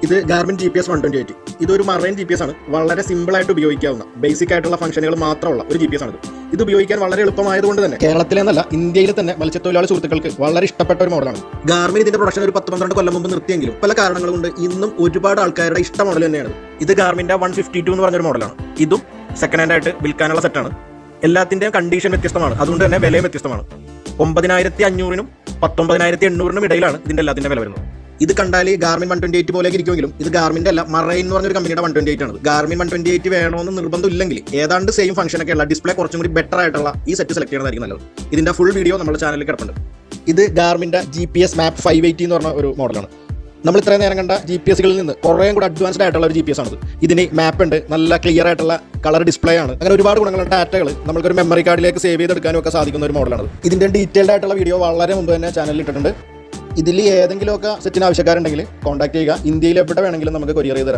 ഇത് Garmin GPS 128. ഇതൊരു marine GPS ആണ്. വളരെ സിമ്പിൾ ആയിട്ട് ഉപയോഗിക്കാവുന്ന ബേസിക് ആയിട്ടുള്ള ഫംഗ്ഷനുകൾ മാത്രമുള്ള ഒരു GPS ആണ്. ഇത് ഉപയോഗിക്കാൻ വളരെ എളുപ്പമായതുകൊണ്ട് തന്നെ കേരളത്തിലെ എന്നല്ല ഇന്ത്യയിൽ തന്നെ മത്സ്യത്തൊഴിലാളി സുഹൃത്തുക്കൾക്ക് വളരെ ഇഷ്ടപ്പെട്ട ഒരു മോഡലാണ്. ഗാർമിൻ ഇതിന്റെ പ്രൊഡക്ഷൻ ഒരു 10-12 കൊല്ലം മുമ്പ് നിർത്തിയെങ്കിലും പല കാരണങ്ങൾ കൊണ്ട് ഇന്നും ഒരുപാട് ആൾക്കാരുടെ ഇഷ്ട മോഡൽ തന്നെയാണ്. ഇത് ഗാർമിന്റെ 152 എന്ന് പറഞ്ഞൊരു മോഡലാണ്. ഇതും സെക്കൻഡ് ഹാൻഡ് ആയിട്ട് വിൽക്കാനുള്ള സെറ്റാണ്. എല്ലാത്തിന്റെയും കണ്ടീഷൻ വ്യത്യസ്തമാണ്, അതുകൊണ്ട് തന്നെ വിലയും വ്യത്യസ്തമാണ്. 9500-നും 19,800-നും ഇടയിലാണ് ഇതിന്റെ എല്ലാത്തിന്റെ വില വരുന്നത്. ഇത് കണ്ടാൽ ഗാർമിൻ 128 പോലെ ഇരിക്കുമെങ്കിലും ഇത് ഗാർമിന്റെ അല്ല, മറൈൻ എന്ന് പറഞ്ഞൊരു കമ്പനിയുടെ 128 ആണ്. ഗാർമിൻ 128 വേണമെന്ന് നിർബന്ധമില്ലെങ്കിൽ ഏതാണ്ട് സെയിം ഫംഗ്ഷൻ ഒക്കെ ഉള്ള ഡിസ്പ്ലേ കുറച്ചും കൂടി ബെറ്റർ ആയിട്ടുള്ള ഈ സെറ്റ് സെലക്ട് ചെയ്യുന്നതായിരിക്കും നല്ലത്. ഇതിന്റെ ഫുൾ വീഡിയോ നമ്മുടെ ചാനലിൽ കിടപ്പുണ്ട്. ഇത് ഗാർമിന്റെ GPS മാപ്പ് 580 എന്ന് പറഞ്ഞ ഒരു മോഡലാണ്. നമ്മൾ ഇത്രയും നേരം കണ്ട GPSകളിൽ നിന്ന് കുറേ കൂടെ അഡ്വാൻസ്ഡ് ആയിട്ടുള്ള ഒരു GPS ആണത്. ഇതിന് മാപ്പ് ഉണ്ട്, നല്ല ക്ലിയർ ആയിട്ടുള്ള കളർ ഡിസ്പ്ലേ ആണ്. അങ്ങനെ ഒരുപാട് ഗുണങ്ങളുണ്ട്. ഡാറ്റകൾ നമുക്കൊരു മെമ്മറി കാർഡിലേക്ക് സേവ് ചെയ്തെടുക്കാനും ഒക്കെ സാധിക്കുന്ന ഒരു മോഡലാണ്. ഇതിന്റെ ഡീറ്റെയിൽഡ് ആയിട്ടുള്ള വീഡിയോ വളരെ മുമ്പ് തന്നെ ചാനലിൽ ഇട്ടിട്ടുണ്ട്. ഇതിൽ ഏതെങ്കിലുമൊക്കെ സെറ്റിന് ആവശ്യക്കാരുണ്ടെങ്കിൽ കോൺടാക്ട് ചെയ്യുക. ഇന്ത്യയിൽ എവിടെ വേണമെങ്കിലും നമുക്ക് കൊറിയർ ചെയ്ത് തരാം.